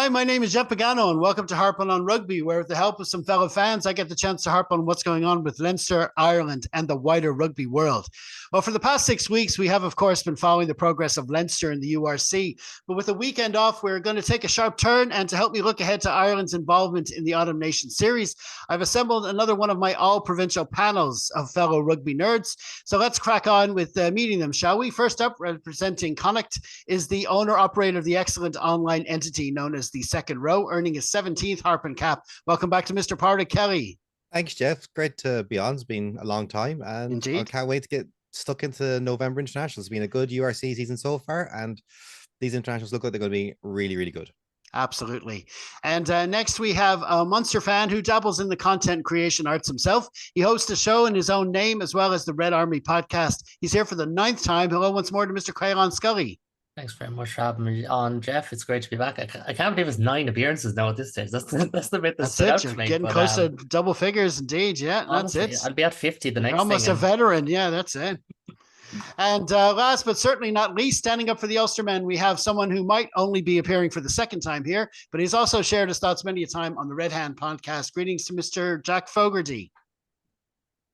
Hi, my name is Jeff Pagano, and welcome to Harpin on Rugby, where with the help of some fellow fans, I get the chance to harp on what's going on with Leinster, Ireland, and the wider rugby world. Well, for the past 6 weeks, we have, of course, been following the progress of Leinster in the URC. But with a weekend off, we're going to take a sharp turn, and to help me look ahead to Ireland's involvement in the Autumn Nation Series, I've assembled another one of my all-provincial panels of fellow rugby nerds. So let's crack on with meeting them, shall we? First up, representing Connacht, is the owner-operator of the excellent online entity known as the Second Row, earning his 17th Harpin cap. Welcome back to Mr. Pardick Kelly. Thanks, Jeff. Great to be on. It's been a long time, and Indeed. I can't wait to get stuck into November internationals. It's been a good URC season so far, and these internationals look like they're going to be really, really good. Absolutely. And next we have a Munster fan who dabbles in the content creation arts himself. He hosts a show in his own name as well as the Red Army podcast. He's here for the 9th time. Hello once more to Mr. Caolan Scully. Thanks very much for having me on, Jeff. It's great to be back. I can't believe it's 9 appearances now at this stage. That's the bit that's it. You're getting close to double figures, indeed. Yeah, honestly, that's it. I'll be at 50 the next. You're almost a veteran. Yeah, that's it. And last but certainly not least, standing up for the Ulstermen, we have someone who might only be appearing for the second time here, but he's also shared his thoughts many a time on the Red Hand podcast. Greetings to Mr. Jack Fogarty.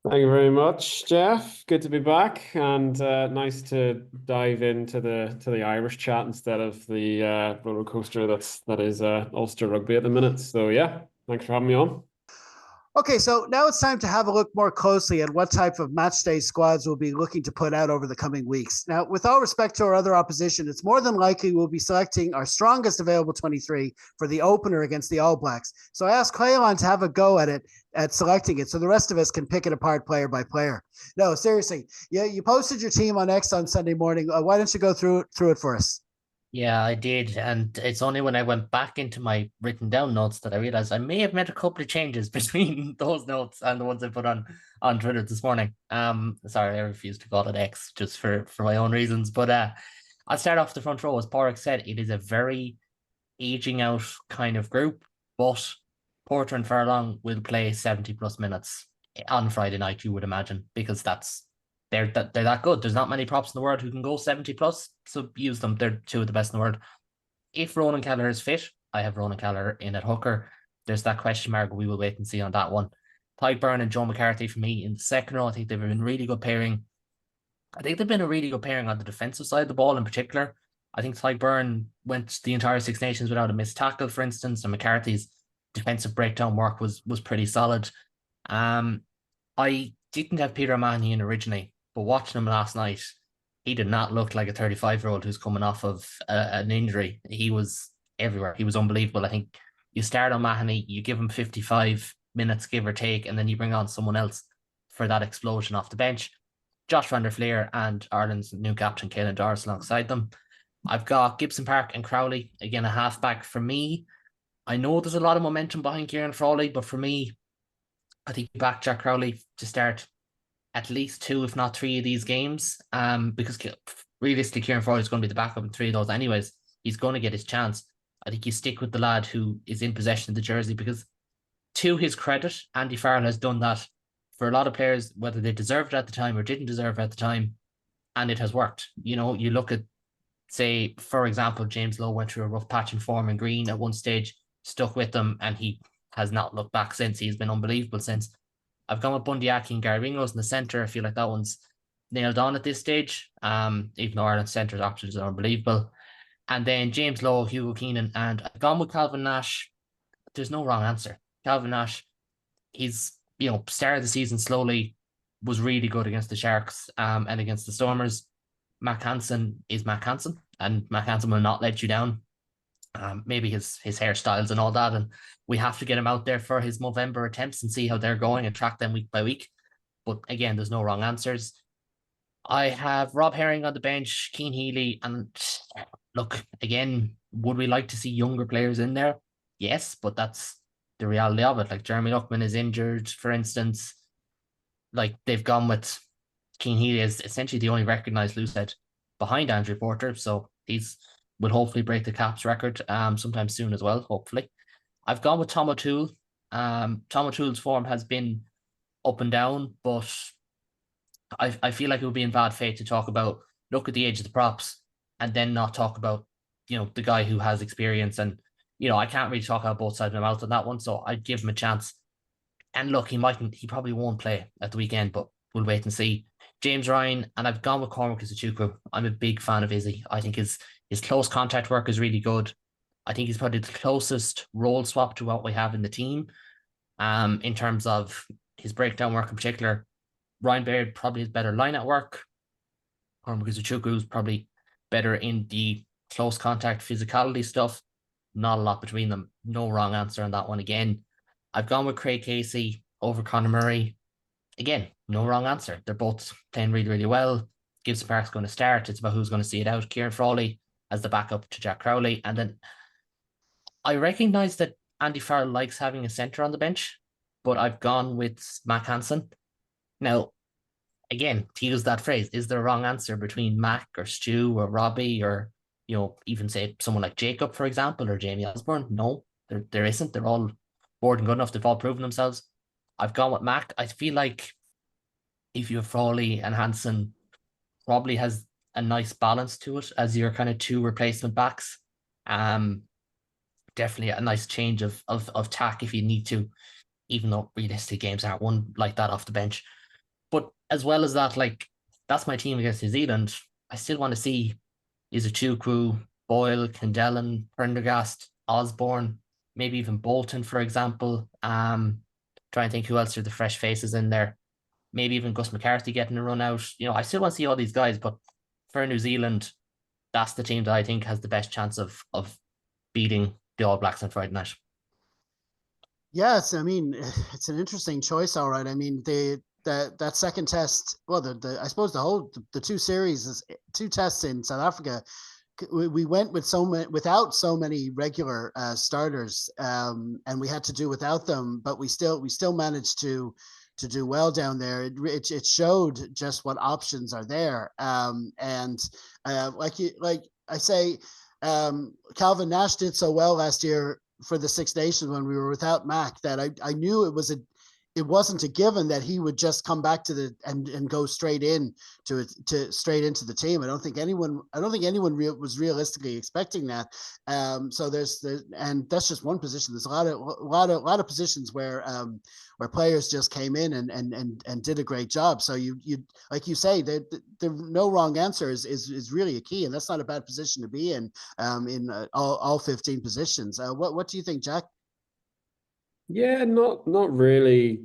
Thank you very much, Jeff. Good to be back, and nice to dive into the Irish chat instead of the roller coaster that is Ulster rugby at the minute. So yeah, thanks for having me on. Okay, so now it's time to have a look more closely at what type of matchday squads we'll be looking to put out over the coming weeks. Now, with all respect to our other opposition, it's more than likely we'll be selecting our strongest available 23 for the opener against the All Blacks. So I asked Caolan to have a go at it, at selecting it, so the rest of us can pick it apart player by player. No, seriously, yeah, you posted your team on X on Sunday morning. Why don't you go through it for us? Yeah, I did. And it's only when I went back into my written down notes that I realized I may have made a couple of changes between those notes and the ones I put on Twitter this morning. Sorry, I refuse to call it X just for my own reasons. But I'll start off the front row. As Pardick said, it is a very aging out kind of group, but Porter and Furlong will play 70 plus minutes on Friday night, you would imagine, because they're that good. There's not many props in the world who can go 70 plus, so use them. They're two of the best in the world. If Ronan Kelleher is fit, I have Ronan Kelleher in at hooker. There's that question mark. We will wait and see on that one. Tyke Byrne and Joe McCarthy for me in the second row. I think they've been really good pairing. I think they've been a really good pairing on the defensive side of the ball in particular. I think Tyke Byrne went the entire Six Nations without a missed tackle, for instance, and McCarthy's defensive breakdown work was pretty solid. I didn't have Peter O'Mahony in originally, but watching him last night, he did not look like a 35-year-old who's coming off of an injury. He was everywhere. He was unbelievable. I think you start on Mahoney, you give him 55 minutes, give or take, and then you bring on someone else for that explosion off the bench. Josh van der Fleer and Ireland's new captain, Caelan Doris, alongside them. I've got Gibson Park and Crowley, again, a halfback. For me, I know there's a lot of momentum behind Kieran Frawley, but for me, I think you back Jack Crowley to start at least 2, if not 3 of these games, because realistically, Kieran Frawley is going to be the backup in 3 of those anyways. He's going to get his chance. I think you stick with the lad who is in possession of the jersey, because to his credit, Andy Farrell has done that for a lot of players, whether they deserved it at the time or didn't deserve it at the time, and it has worked. You know, you look at, say, for example, James Lowe went through a rough patch in form in Green at one stage, stuck with them, and he has not looked back since. He's been unbelievable since. I've gone with Bundy Aki and Gary Ringos in the centre. I feel like that one's nailed on at this stage, even though Ireland's centre's options are unbelievable. And then James Lowe, Hugo Keenan, and I've gone with Calvin Nash. There's no wrong answer. Calvin Nash, he's, started the season slowly, was really good against the Sharks and against the Stormers. Mac Hansen is Mac Hansen, and Mac Hansen will not let you down. Maybe his hairstyles and all that, and we have to get him out there for his Movember attempts and see how they're going and track them week by week. But again, there's no wrong answers. I have Rob Herring on the bench, Cian Healy, and look, again, would we like to see younger players in there? Yes, but that's the reality of it. Like Jeremy Luckman is injured, for instance. Like they've gone with Cian Healy as essentially the only recognised loosehead behind Andrew Porter, so he's will hopefully break the caps record sometime soon as well, hopefully. I've gone with Tom O'Toole. Tom O'Toole's form has been up and down, but I feel like it would be in bad faith to talk about, look at the age of the props and then not talk about, the guy who has experience and, I can't really talk out both sides of my mouth on that one, so I'd give him a chance. And look, he probably won't play at the weekend, but we'll wait and see. James Ryan, and I've gone with Cormac Izuchukwu. I'm a big fan of Izzy. I think his close contact work is really good. I think he's probably the closest role swap to what we have in the team. In terms of his breakdown work in particular, Ryan Baird probably has better line at work. Cormac Izuchukwu is probably better in the close contact physicality stuff. Not a lot between them. No wrong answer on that one again. I've gone with Craig Casey over Conor Murray. Again, no wrong answer. They're both playing really, really well. Gibson Park's going to start. It's about who's going to see it out. Kieran Frawley as the backup to Jack Crowley. And then I recognise that Andy Farrell likes having a centre on the bench, but I've gone with Mac Hansen. Now, again, to use that phrase, is there a wrong answer between Mac or Stu or Robbie or, even say someone like Jacob, for example, or Jamie Osborne? No, there isn't. They're all more than good enough. They've all proven themselves. I've gone with Mac. I feel like if you have Frawley and Hansen, probably has a nice balance to it as your kind of two replacement backs. Definitely a nice change of tack if you need to, even though realistic games aren't won like that off the bench. But as well as that, like, that's my team against New Zealand. I still want to see Izuchukwu, Boyle, Kendellen, Prendergast, Osborne, maybe even Bolton, for example. Trying to think who else are the fresh faces in there. Maybe even Gus McCarthy getting a run out. I still want to see all these guys, but for New Zealand, that's the team that I think has the best chance of beating the All Blacks on Friday night. Yes, I mean, it's an interesting choice, all right. I mean, that second test, well, I suppose the two tests in South Africa, we went without so many regular starters, and we had to do without them, but we still managed to do well down there. It showed just what options are there, and like I say, Calvin Nash did so well last year for the Six Nations when we were without Mac that I knew it wasn't a given that he would just come back to and go straight straight into the team. I don't think anyone was realistically expecting that. So and that's just one position. There's a lot of positions where players just came in and did a great job. So you like you say, the no wrong answer is really a key, and that's not a bad position to be in all 15 positions. What do you think, Jack? Yeah, not really.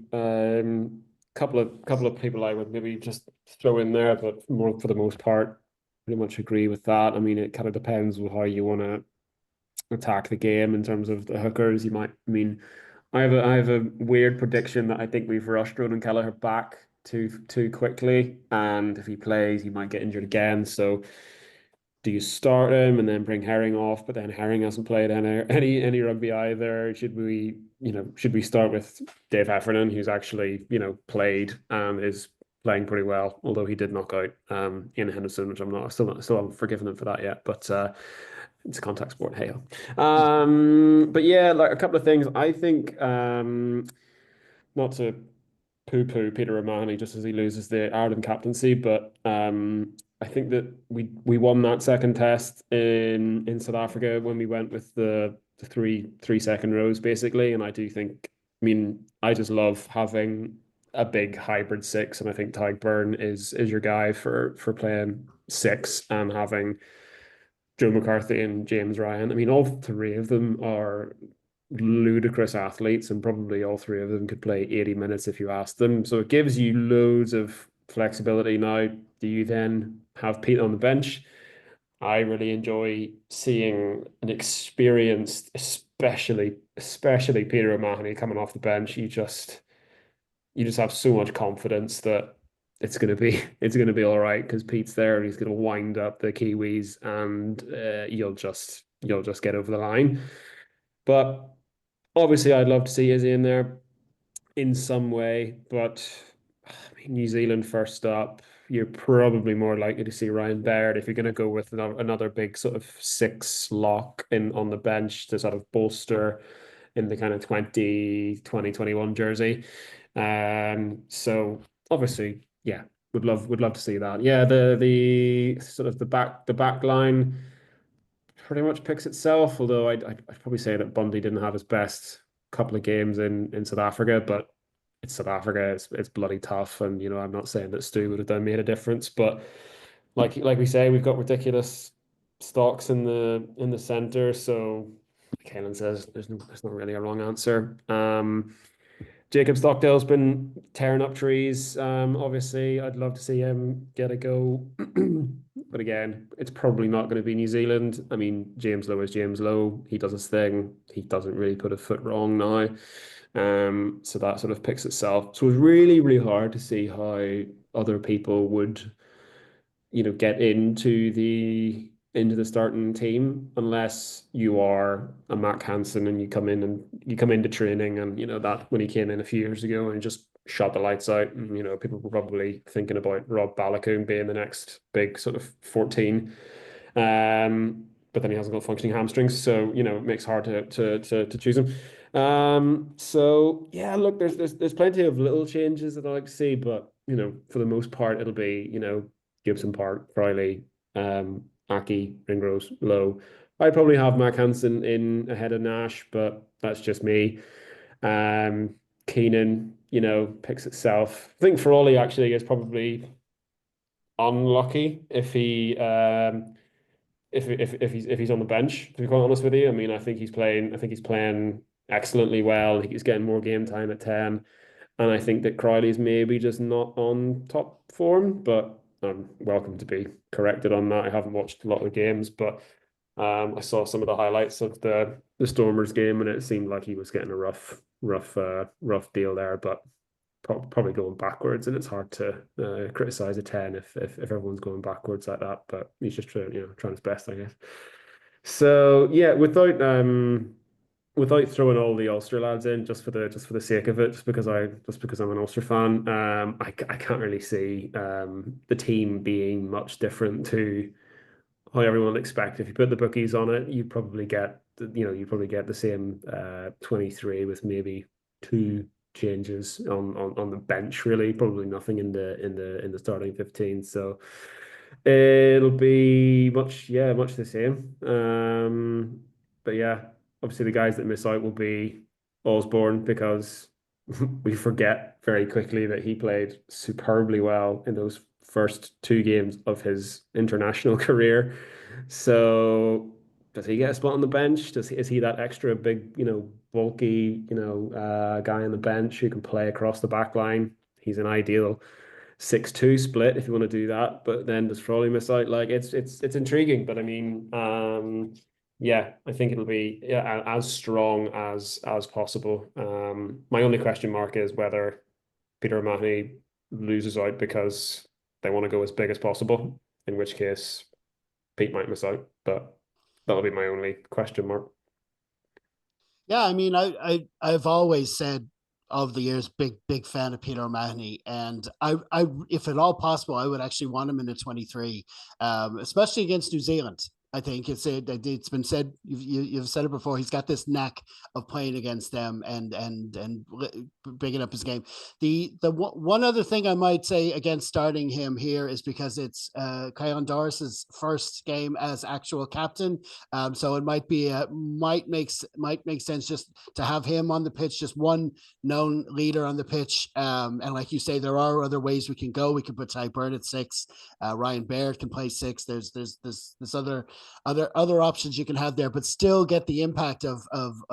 Couple of people I would maybe just throw in there, but more for the most part, pretty much agree with that. I mean, it kind of depends on how you want to attack the game in terms of the hookers. I have a weird prediction that I think we've rushed Ronan Kelleher back too quickly, and if he plays, he might get injured again. So do you start him and then bring Herring off? But then Herring hasn't played any rugby either. Should we start with Dave Heffernan, who's actually played and is playing pretty well, although he did knock out Ian Henderson, which I still haven't forgiven him for that yet. But it's a contact sport, hey. But yeah, like a couple of things. I think not to poo-poo Peter O'Mahony just as he loses the Ireland captaincy, but I think that we won that second test in South Africa when we went with the three second rows basically, and I do think, I just love having a big hybrid six, and I think Tyg Byrne is your guy for playing six and having Joe McCarthy and James Ryan. All three of them are ludicrous athletes, and probably all three of them could play 80 minutes if you asked them. So it gives you loads of flexibility. Now, do you then have Pete on the bench? I really enjoy seeing an experienced, especially Peter O'Mahony coming off the bench. You just have so much confidence that it's gonna be all right because Pete's there and he's gonna wind up the Kiwis, and you'll just get over the line. But obviously, I'd love to see Izzy in there in some way. But New Zealand first up, you're probably more likely to see Ryan Baird if you're going to go with another big sort of six lock on the bench to sort of bolster in the kind of 2021 jersey. So obviously, yeah, would love to see that. Yeah, the sort of the back line. pretty much picks itself. Although I'd probably say that Bundy didn't have his best couple of games in South Africa, but it's South Africa. It's bloody tough, and I'm not saying that Stu would have done made a difference, but like we say, we've got ridiculous stocks in the center. So Kaelin says there's not really a wrong answer. Jacob Stockdale's been tearing up trees. Obviously, I'd love to see him get a go. But again, it's probably not going to be New Zealand. I mean, James Lowe is James Lowe. He does his thing. He doesn't really put a foot wrong now. So that sort of picks itself. So it's really, really hard to see how other people would, get into the starting team unless you are a Mac Hansen and you come into training and that when he came in a few years ago and just shot the lights out and people were probably thinking about Rob Balakoon being the next big sort of 14, but then he hasn't got functioning hamstrings, so it makes it hard to choose him. So yeah, look, there's plenty of little changes that I like to see, but for the most part it'll be Gibson Park, Crowley, Aki, Ringrose, Low. I'd probably have Mac Hansen in ahead of Nash, but that's just me. Keenan, picks itself. I think Frawley actually is probably unlucky if he if he's on the bench, to be quite honest with you. I mean, I think he's playing excellently well. I think he's getting more game time at 10. And I think that Crowley's maybe just not on top form, but I'm welcome to be corrected on that. I haven't watched a lot of the games, but I saw some of the highlights of the Stormers game, and it seemed like he was getting a rough deal there. But probably going backwards, and it's hard to criticize a 10 if everyone's going backwards like that. But he's just trying his best, I guess. So yeah, without throwing all the Ulster lads in just for the sake of it, just because I'm an Ulster fan, I can't really see the team being much different to how everyone would expect. If you put the bookies on it, you probably get the same 23 with maybe 2 changes on the bench. Really, probably nothing in the starting 15. So it'll be much the same. But yeah, obviously the guys that miss out will be Osborne, because we forget very quickly that he played superbly well in those first 2 games of his international career. So does he get a spot on the bench? Is he that extra big, bulky, guy on the bench who can play across the back line? He's an ideal 6-2 split if you want to do that. But then does Frawley miss out? Like it's intriguing, but I mean, yeah, I think it'll be as strong as possible. My only question mark is whether Peter O'Mahony loses out because they want to go as big as possible, in which case Pete might miss out, but that'll be my only question mark. Yeah, I mean, I've always said of the years, big fan of Peter O'Mahony, and I if at all possible, I would actually want him in the 23, especially against New Zealand. I think it's been said, you've said it before. He's got this knack of playing against them and bigging up his game. The one other thing I might say against starting him here is because it's Kylan Doris's first game as actual captain, so it might make sense just to have him on the pitch, just one known leader on the pitch. And like you say, there are other ways we can go. We can put Ty Bird at 6. Ryan Baird can play 6. There's other options you can have there, but still get the impact of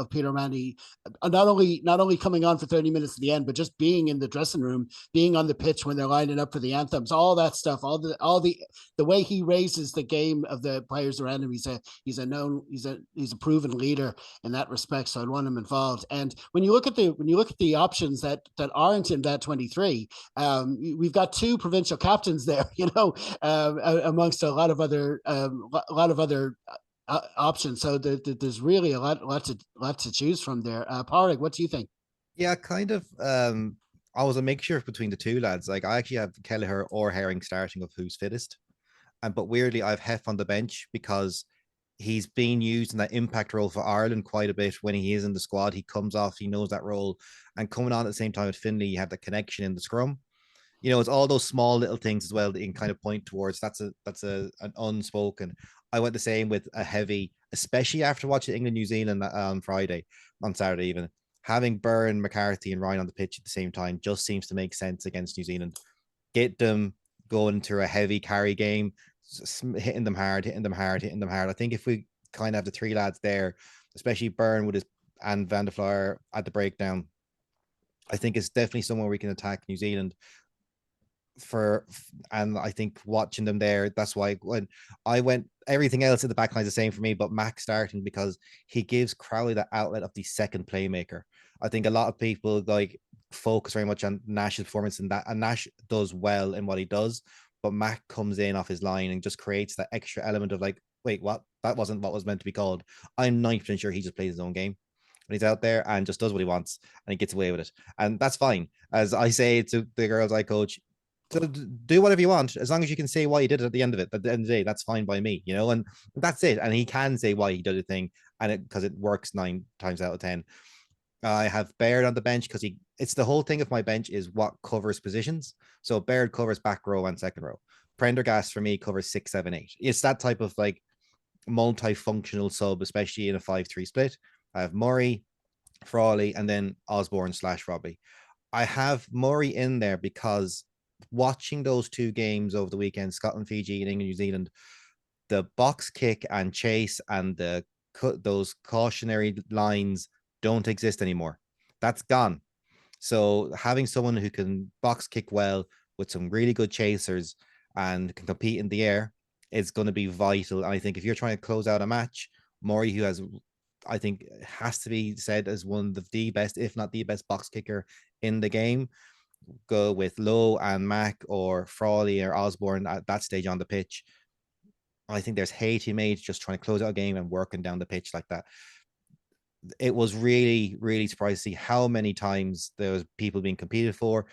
Peter O'Mahony, not only coming on for 30 minutes at the end, but just being in the dressing room, being on the pitch when they're lining up for the anthems, all that stuff, all the way he raises the game of the players around him. He's a proven leader in that respect. So I'd want him involved. And when you look at the options that aren't in that 23, we've got 2 provincial captains there, amongst a lot of other options. So there's really a lot to choose from there. Padraig, what do you think? Yeah, kind of. I was a mixture between the 2 lads. Like I actually have Kelleher or Herring starting of who's fittest, but weirdly I've Hef on the bench because he's being used in that impact role for Ireland quite a bit. When he is in the squad, he comes off, he knows that role, and coming on at the same time with Finlay, you have the connection in the scrum. it's all those small little things as well that you can kind of point towards. That's an unspoken. I went the same with a heavy, especially after watching England New Zealand on Saturday even. Having Byrne, McCarthy, and Ryan on the pitch at the same time just seems to make sense against New Zealand. Get them going to a heavy carry game, hitting them hard. I think if we kind of have the three lads there, especially Byrne with his and Van der Fleur at the breakdown, I think it's definitely somewhere we can attack New Zealand and I think watching them there, that's why when I went, everything else in the back line is the same for me, but Mac starting because he gives Crowley the outlet of the second playmaker. I think a lot of people like focus very much on Nash's performance and Nash does well in what he does, but Mac comes in off his line and just creates that extra element of like, wait, what? That wasn't what was meant to be called. I'm 90% sure he just plays his own game. And he's out there and just does what he wants and he gets away with it. And that's fine. As I say to the girls I coach, do whatever you want as long as you can say why you did it at the end of it. At the end of the day, that's fine by me, and that's it. And he can say why he did a thing, and because it works 9 times out of 10. I have Baird on the bench because it's the whole thing of my bench is what covers positions. So Baird covers back row and second row. Prendergast for me covers 6, 7, 8. It's that type of like multifunctional sub, especially in a 5-3 split. I have Murray, Frawley, and then Osborne/Robbie. I have Murray in there because watching those 2 games over the weekend, Scotland, Fiji, and England, New Zealand, the box kick and chase and those cautionary lines don't exist anymore. That's gone. So having someone who can box kick well with some really good chasers and can compete in the air is going to be vital. And I think if you're trying to close out a match, Murray, who I think has to be said as one of the best, if not the best box kicker in the game, go with Lowe and Mac or Frawley or Osborne at that stage on the pitch. I think there's hate made just trying to close out a game and working down the pitch like that. It was really, really surprising to see how many times there was people being competed for.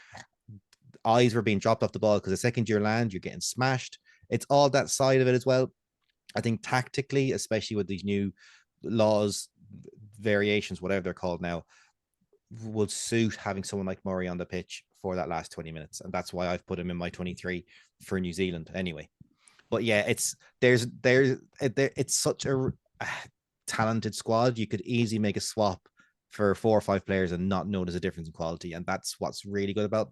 Eyes were being dropped off the ball because the second you land, you're getting smashed. It's all that side of it as well. I think tactically, especially with these new laws, variations, whatever they're called now, would suit having someone like Murray on the pitch for that last 20 minutes. And that's why I've put him in my 23 for New Zealand anyway. But yeah, it's such a talented squad. You could easily make a swap for 4 or 5 players and not notice a difference in quality. And that's what's really good about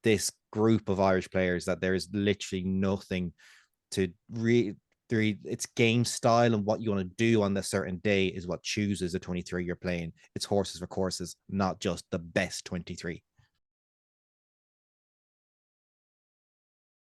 this group of Irish players, that there is literally nothing to it's game style and what you want to do on a certain day is what chooses the 23 you're playing. It's horses for courses, not just the best 23.